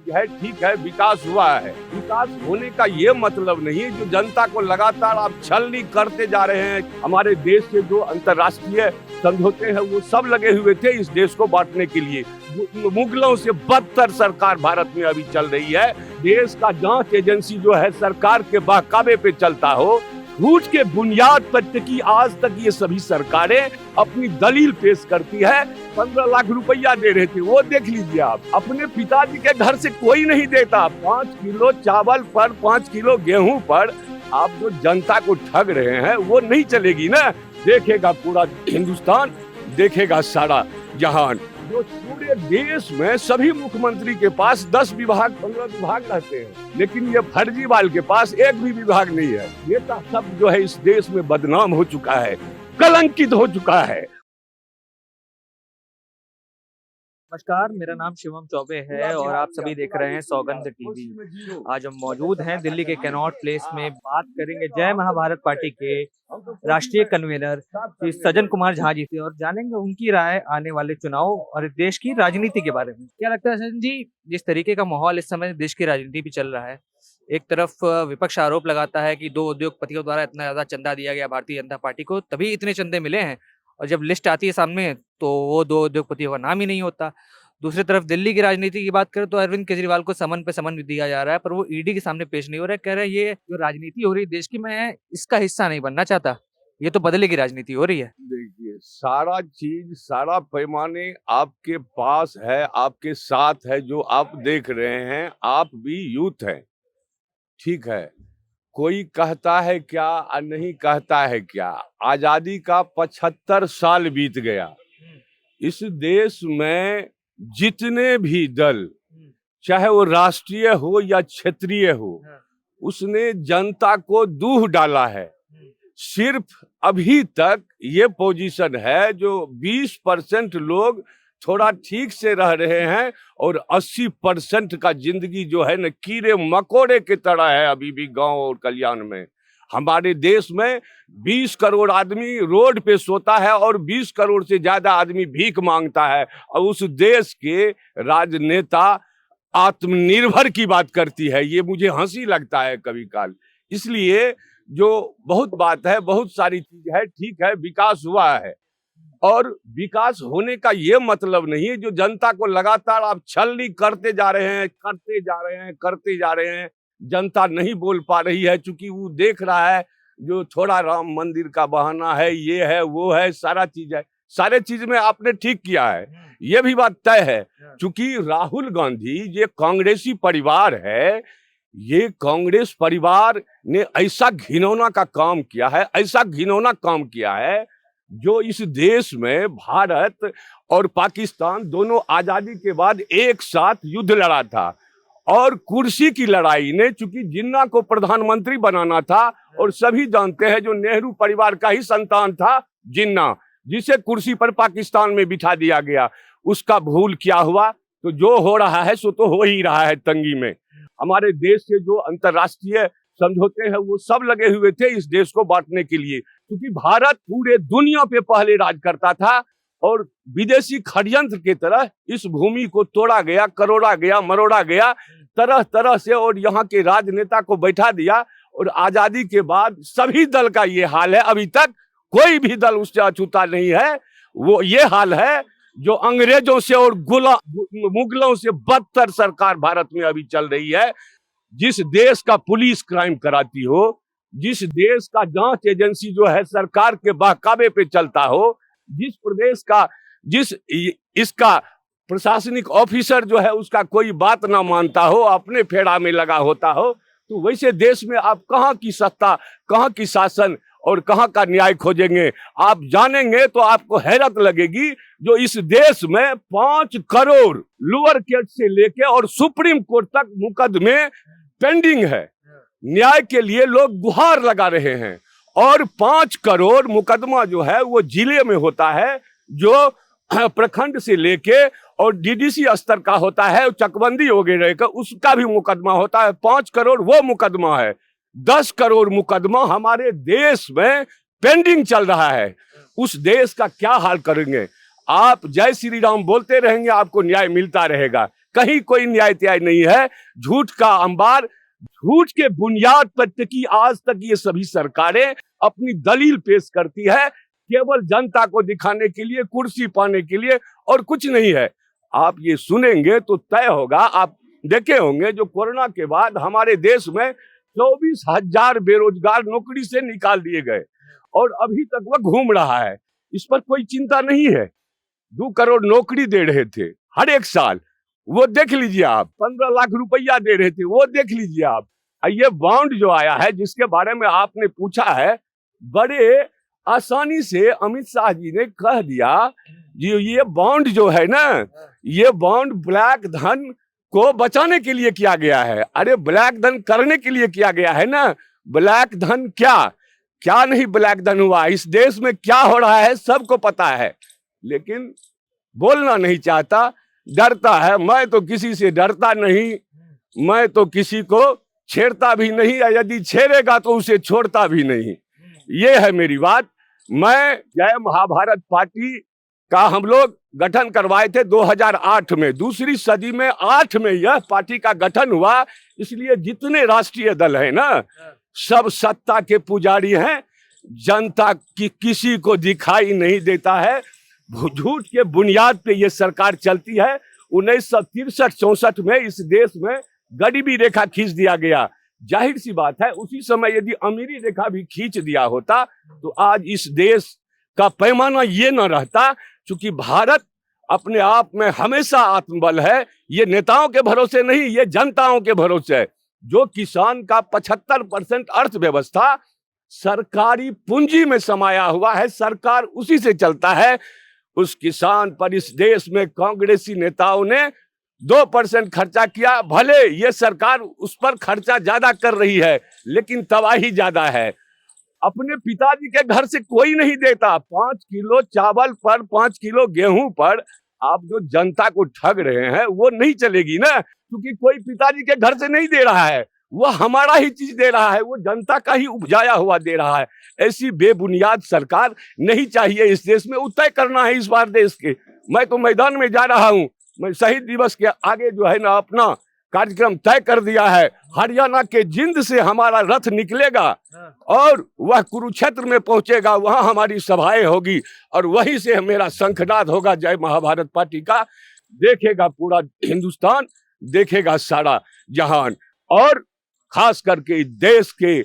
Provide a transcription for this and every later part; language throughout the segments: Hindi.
चीज है, ठीक है, विकास हुआ है। विकास होने का ये मतलब नहीं है जो जनता को लगातार आप छलनी करते जा रहे हैं। हमारे देश के जो अंतर्राष्ट्रीय समझौते हैं वो सब लगे हुए थे इस देश को बांटने के लिए। मुगलों से बदतर सरकार भारत में अभी चल रही है। देश का जांच एजेंसी जो है सरकार के बहकावे पे चलता हो, झूठ के बुनियाद पर टिकी आज तक ये सभी सरकारें अपनी दलील पेश करती है। 15 लाख रुपया दे रहे थे, वो देख लीजिए आप। अपने पिताजी के घर से कोई नहीं देता। 5 किलो चावल पर, 5 किलो गेहूं पर आप जो जनता को ठग रहे हैं वो नहीं चलेगी ना। देखेगा पूरा हिंदुस्तान, देखेगा सारा जहान। जो पूरे देश में सभी मुख्यमंत्री के पास 10 विभाग 15 विभाग रहते हैं, लेकिन ये फर्जीवाल के पास एक भी विभाग नहीं है। नेता सब जो है इस देश में बदनाम हो चुका है, कलंकित हो चुका है। नमस्कार, मेरा नाम शिवम चौबे है और आप सभी देख रहे हैं सौगंध टीवी। आज हम मौजूद हैं दिल्ली के कैनॉट प्लेस में। बात करेंगे जय महाभारत पार्टी के राष्ट्रीय कन्वीनर श्री सज्जन कुमार झा जी से और जानेंगे उनकी राय आने वाले चुनाव और देश की राजनीति के बारे में। क्या लगता है सज्जन जी, जिस तरीके का माहौल इस समय देश की राजनीति भी चल रहा है, एक तरफ विपक्ष आरोप लगाता है कि 2 उद्योगपतियों द्वारा इतना ज्यादा चंदा दिया गया भारतीय जनता पार्टी को, तभी इतने चंदे मिले हैं, और जब लिस्ट आती है सामने तो वो 2 उद्योगपतियों का नाम ही नहीं होता। दूसरी तरफ दिल्ली की राजनीति की बात करें तो अरविंद केजरीवाल को समन पे समन दिया जा रहा है, पर वो ईडी के सामने पेश नहीं हो रहा है। कह रहे हैं ये जो राजनीति हो रही है देश की, मैं इसका हिस्सा नहीं बनना चाहता, ये तो बदलेगी राजनीति हो रही है। देखिए, सारा चीज, सारा पैमाने आपके पास है, आपके साथ है। जो आप देख रहे हैं, आप भी यूथ हैं, ठीक है। कोई कहता है क्या और नहीं कहता है क्या। आजादी का 75 साल बीत गया। इस देश में जितने भी दल, चाहे वो राष्ट्रीय हो या क्षेत्रीय हो, उसने जनता को दूह डाला है। सिर्फ अभी तक ये पोजीशन है जो 20% लोग थोड़ा ठीक से रह रहे हैं और 80% का जिंदगी जो है न कीड़े मकोड़े की तरह है अभी भी गांव और कल्याण में। हमारे देश में 20 करोड़ आदमी रोड पे सोता है और 20 करोड़ से ज्यादा आदमी भीख मांगता है, और उस देश के राजनेता आत्मनिर्भर की बात करती है। ये मुझे हंसी लगता है कभी काल। इसलिए जो बहुत बात है, बहुत सारी चीज है, ठीक है, विकास हुआ है। और विकास होने का ये मतलब नहीं है जो जनता को लगातार आप छलनी करते जा रहे हैं, करते जा रहे हैं, करते जा रहे हैं। जनता नहीं बोल पा रही है क्योंकि वो देख रहा है जो थोड़ा राम मंदिर का बहाना है, ये है, वो है, सारा चीज है। सारे चीज में आपने ठीक किया है, ये भी बात तय है। क्योंकि राहुल गांधी ये कांग्रेसी परिवार है, ये कांग्रेस परिवार ने ऐसा घिनौना का काम किया है, ऐसा घिनौना काम किया है जो इस देश में भारत और पाकिस्तान दोनों आजादी के बाद एक साथ युद्ध लड़ा था। और कुर्सी की लड़ाई ने, चूंकि जिन्ना को प्रधानमंत्री बनाना था, और सभी जानते हैं जो नेहरू परिवार का ही संतान था जिन्ना, जिसे कुर्सी पर पाकिस्तान में बिठा दिया गया, उसका भूल क्या हुआ। तो जो हो रहा है सो तो हो ही रहा है तंगी में। हमारे देश के जो अंतर्राष्ट्रीय समझौते हैं वो सब लगे हुए थे इस देश को बांटने के लिए, क्योंकि भारत पूरे दुनिया पे पहले राज करता था और विदेशी षड्यंत्र की तरह इस भूमि को तोड़ा गया, करोड़ा गया, मरोड़ा गया तरह तरह से, और यहाँ के राजनेता को बैठा दिया। और आजादी के बाद सभी दल का ये हाल है, अभी तक कोई भी दल उससे अछूता नहीं है। वो ये हाल है जो अंग्रेजों से और मुगलों से बदतर सरकार भारत में अभी चल रही है। जिस देश का पुलिस क्राइम कराती हो, जिस देश का जांच एजेंसी जो है सरकार के बहकावे पे चलता हो, जिस प्रदेश का, इसका प्रशासनिक ऑफिसर जो है उसका कोई बात ना मानता हो, अपने फेरा में लगा होता हो, तो वैसे देश में आप कहाँ की सत्ता, कहाँ की शासन और कहाँ का न्याय खोजेंगे। आप जानेंगे तो आपको हैरत लगेगी। जो इस देश में 5 करोड़ लोअर कोर्ट से लेके और सुप्रीम कोर्ट तक मुकदमे पेंडिंग है, न्याय के लिए लोग गुहार लगा रहे हैं। और 5 करोड़ मुकदमा जो है वो जिले में होता है, जो प्रखंड से लेके और डीडीसी स्तर का होता है, चकबंदी वगैरह का उसका भी मुकदमा होता है। 5 करोड़ वो मुकदमा है। 10 करोड़ मुकदमा हमारे देश में पेंडिंग चल रहा है। उस देश का क्या हाल करेंगे आप? जय श्री राम बोलते रहेंगे, आपको न्याय मिलता रहेगा। कहीं कोई न्याय त्याय नहीं है। झूठ का अंबार, झूठ के बुनियाद पर टिकी आज तक ये सभी सरकारें अपनी दलील पेश करती है, केवल जनता को दिखाने के लिए, कुर्सी पाने के लिए, और कुछ नहीं है। आप ये सुनेंगे तो तय होगा। आप देखे होंगे जो कोरोना के बाद हमारे देश में 24,000 बेरोजगार नौकरी से निकाल दिए गए और अभी तक वह घूम रहा है। इस पर कोई चिंता नहीं है। 2 करोड़ नौकरी दे रहे थे हर एक साल, वो देख लीजिए आप। 15 लाख रुपया दे रहे थे, वो देख लीजिए आप। ये बॉन्ड जो आया है, जिसके बारे में आपने पूछा है, बड़े आसानी से अमित शाह जी ने कह दिया जी ये बॉन्ड जो है ना, ये बॉन्ड ब्लैक धन को बचाने के लिए किया गया है। अरे ब्लैक धन करने के लिए किया गया है ना। ब्लैक धन क्या क्या नहीं ब्लैक धन हुआ। इस देश में क्या हो रहा है सबको पता है, लेकिन बोलना नहीं चाहता, डरता है। मैं तो किसी से डरता नहीं, मैं तो किसी को छेड़ता भी नहीं, यदि छेड़ेगा तो उसे छोड़ता भी नहीं। ये है मेरी बात। मैं जय महाभारत पार्टी का हम लोग गठन करवाए थे 2008 में। दूसरी सदी में 8 में यह पार्टी का गठन हुआ। इसलिए जितने राष्ट्रीय दल है ना, सब सत्ता के पुजारी हैं। जनता की किसी को दिखाई नहीं देता है। झूठ के बुनियाद पे ये सरकार चलती है। 1963-64 में इस देश में गरीबी रेखा खींच दिया गया। जाहिर सी बात है, उसी समय यदि अमीरी रेखा भी खींच दिया होता तो आज इस देश का पैमाना ये न रहता। क्योंकि भारत अपने आप में हमेशा आत्मबल है। ये नेताओं के भरोसे नहीं, ये जनताओं के भरोसे है। जो किसान का 75% अर्थव्यवस्था सरकारी पूंजी में समाया हुआ है, सरकार उसी से चलता है। उस किसान पर इस देश में कांग्रेसी नेताओं ने 2% खर्चा किया। भले ये सरकार उस पर खर्चा ज्यादा कर रही है, लेकिन तबाही ज्यादा है। अपने पिताजी के घर से कोई नहीं देता। 5 किलो चावल पर, 5 किलो गेहूं पर आप जो जनता को ठग रहे हैं वो नहीं चलेगी ना। क्योंकि कोई पिताजी के घर से नहीं दे रहा है, वो हमारा ही चीज दे रहा है, वो जनता का ही उपजाया हुआ दे रहा है। ऐसी बेबुनियाद सरकार नहीं चाहिए इस देश में। तय करना है इस बार देश के। मैं तो मैदान में जा रहा हूँ। मैं शहीद दिवस के आगे जो है ना अपना कार्यक्रम तय कर दिया है। हरियाणा के जिंद से हमारा रथ निकलेगा और वह कुरुक्षेत्र में पहुंचेगा। वहां हमारी सभाएं होगी और वहीं से मेरा शंखनाद होगा जय महाभारत पार्टी का। देखेगा पूरा हिंदुस्तान, देखेगा सारा जहान। और खास करके देश के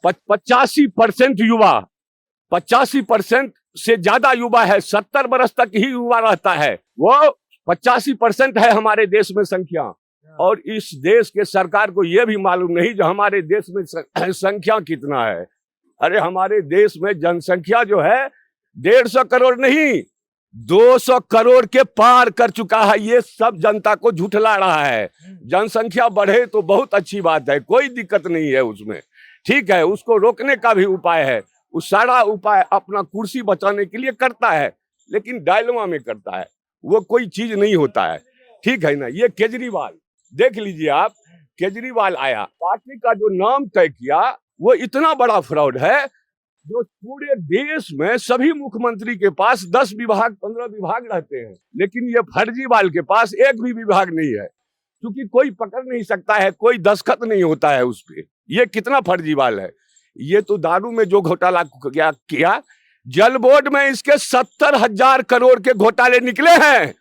85% युवा, 85% से ज्यादा युवा है, 70 वर्ष तक ही युवा रहता है। वो 85% है हमारे देश में संख्या। और इस देश के सरकार को यह भी मालूम नहीं जो हमारे देश में संख्या कितना है। अरे हमारे देश में जनसंख्या जो है 150 करोड़ नहीं, 200 करोड़ के पार कर चुका है। ये सब जनता को झुठला रहा है। जनसंख्या बढ़े तो बहुत अच्छी बात है, कोई दिक्कत नहीं है उसमें, ठीक है। उसको रोकने का भी उपाय है। वो सारा उपाय अपना कुर्सी बचाने के लिए करता है, लेकिन डायलमा में करता है। वो कोई चीज नहीं होता है, ठीक है ना। ये केजरीवाल देख लीजिए आप। केजरीवाल आया, पार्टी का जो नाम तय किया वो इतना बड़ा फ्रॉड है जो पूरे देश में सभी मुख्यमंत्री के पास 10 विभाग 15 विभाग रहते हैं, लेकिन ये फर्जीवाल के पास एक भी विभाग नहीं है। क्योंकि कोई पकड़ नहीं सकता है, कोई दस्तखत नहीं होता है उस पे। ये कितना फर्जीवाल है। ये तो दारू में जो घोटाला किया, जल बोर्ड में इसके 70,000 करोड़ के घोटाले निकले हैं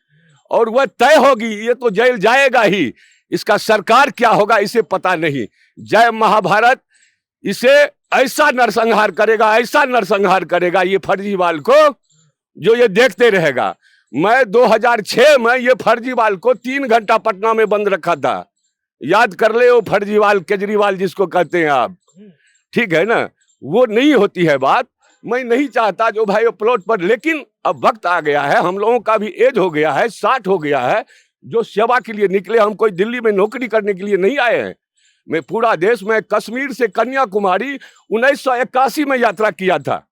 और वह तय होगी। ये तो जेल जाएगा ही। इसका सरकार क्या होगा इसे पता नहीं। जय महाभारत इसे ऐसा नरसंहार करेगा, ऐसा नरसंहार करेगा ये फर्जीवाल को, जो ये देखते रहेगा। मैं 2006 में ये फर्जीवाल को 3 घंटा पटना में बंद रखा था। याद कर ले वो फर्जीवाल केजरीवाल जिसको कहते हैं आप, ठीक है ना। वो नहीं होती है बात। मैं नहीं चाहता जो भाई प्लॉट पर, लेकिन अब वक्त आ गया है, हम लोगों का भी एज हो गया है, 60 हो गया है, जो सेवा के लिए निकले। हम कोई दिल्ली में नौकरी करने के लिए नहीं आए हैं। मैं पूरा देश में कश्मीर से कन्याकुमारी 1981 में यात्रा किया था।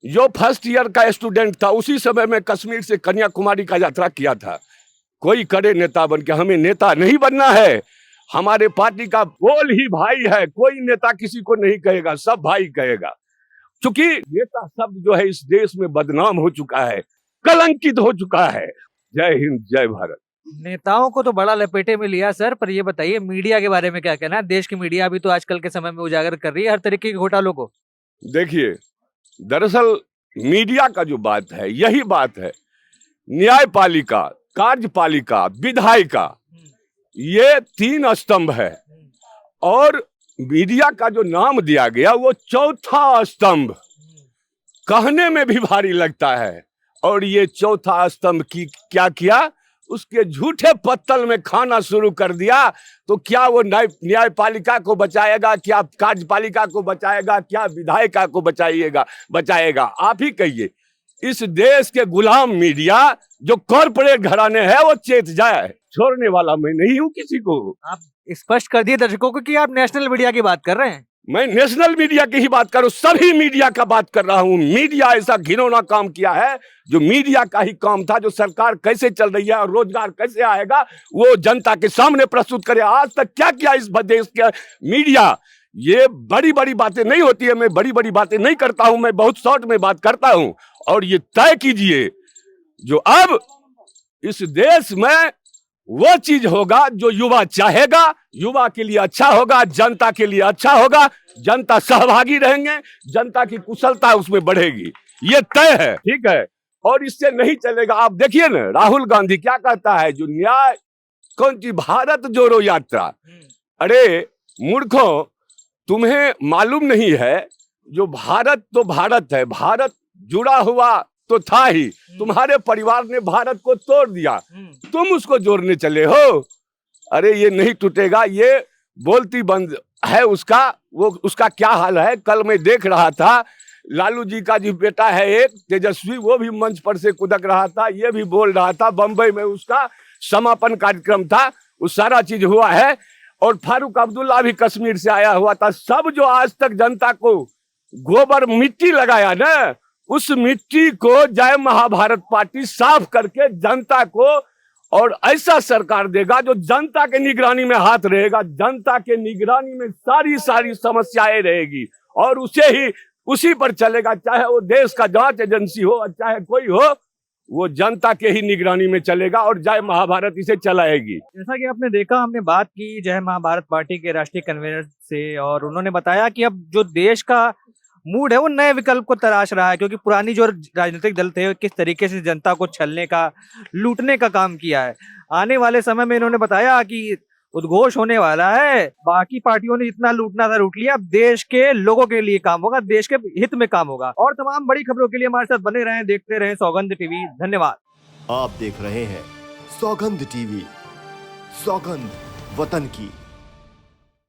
जो फर्स्ट ईयर का स्टूडेंट था उसी समय में कश्मीर से कन्याकुमारी का यात्रा किया था। कोई करे नेता बन के, हमें नेता नहीं बनना है। हमारे पार्टी का बोल ही भाई है। कोई नेता किसी को नहीं कहेगा, सब भाई कहेगा। क्योंकि नेता शब्द जो है इस देश में बदनाम हो चुका है, कलंकित हो चुका है। जय हिंद, जय भारत। नेताओं को तो बड़ा लपेटे में लिया सर, पर ये बताइए मीडिया के बारे में क्या कहना है? देश की मीडिया अभी तो आजकल के समय में उजागर कर रही है हर तरीके के घोटालों को। देखिए, दरअसल मीडिया का जो बात है यही बात है। न्यायपालिका, कार्यपालिका, विधायिका, ये 3 स्तंभ है और मीडिया का जो नाम दिया गया वो चौथा स्तंभ कहने में भी भारी लगता है। और ये चौथा स्तंभ की क्या किया, उसके झूठे पत्तल में खाना शुरू कर दिया। तो क्या वो न्यायपालिका को बचाएगा, क्या कार्यपालिका को बचाएगा, क्या विधायिका को बचाएगा? आप ही कहिए। इस देश के गुलाम मीडिया जो कॉर्पोरेट घराने हैं वो चेत जाए, छोड़ने वाला मैं नहीं हूं किसी को। आप स्पष्ट कर दिए दर्शकों को कि आप नेशनल मीडिया की बात कर रहे हैं। मैं नेशनल मीडिया की ही बात कर रहा हूं, सभी मीडिया का बात कर रहा हूं। मीडिया ऐसा घिनौना काम किया है जो मीडिया का ही काम था, जो सरकार कैसे चल रही है और रोजगार कैसे आएगा वो जनता के सामने प्रस्तुत करे। आज तक क्या किया इस देश के मीडिया? ये बड़ी बड़ी बातें नहीं होती है, मैं बड़ी बड़ी बातें नहीं करता हूं, मैं बहुत शॉर्ट में बात करता हूं। और ये तय कीजिए जो अब इस देश में वो चीज होगा जो युवा चाहेगा, युवा के लिए अच्छा होगा, जनता के लिए अच्छा होगा, जनता सहभागी रहेंगे, जनता की कुशलता उसमें बढ़ेगी, ये तय है। ठीक है, और इससे नहीं चलेगा। आप देखिए ना, राहुल गांधी क्या कहता है, जो न्याय कौन सी भारत जोड़ो यात्रा। अरे मूर्खों, तुम्हें मालूम नहीं है जो भारत तो भारत है, भारत जुड़ा हुआ तो था ही, तुम्हारे परिवार ने भारत को तोड़ दिया, तुम उसको जोड़ने चले हो। अरे ये नहीं टूटेगा, ये बोलती बंद है उसका। वो उसका क्या हाल है, कल मैं देख रहा था, लालू जी का जो बेटा है एक तेजस्वी, वो भी मंच पर से कुदक रहा था, ये भी बोल रहा था। बंबई में उसका समापन कार्यक्रम था, वो सारा चीज हुआ है। और फारूक अब्दुल्ला भी कश्मीर से आया हुआ था। सब जो आज तक जनता को गोबर मिट्टी लगाया ना, उस मिट्टी को जय महाभारत पार्टी साफ करके जनता को, और ऐसा सरकार देगा जो जनता के निगरानी में हाथ रहेगा, जनता के निगरानी में सारी समस्याएं रहेगी और उसी पर चलेगा। चाहे वो देश का जांच एजेंसी हो, चाहे कोई हो, वो जनता के ही निगरानी में चलेगा और जय महाभारत इसे चलाएगी। जैसा कि आपने देखा, हमने बात की जय महाभारत पार्टी के राष्ट्रीय कन्वीनर से और उन्होंने बताया कि अब जो देश का मूड है वो नए विकल्प को तलाश रहा है, क्योंकि पुरानी जो राजनीतिक दल थे किस तरीके से जनता को छलने का, लूटने का काम किया है। आने वाले समय में इन्होंने बताया कि उद्घोष होने वाला है, बाकी पार्टियों ने जितना लूटना था लूट लिया, अब देश के लोगों के लिए काम होगा, देश के हित में काम होगा। और तमाम बड़ी खबरों के लिए हमारे साथ बने रहें, देखते रहें सौगंध टीवी। धन्यवाद। आप देख रहे हैं सौगंध टीवी, सौगंध वतन की।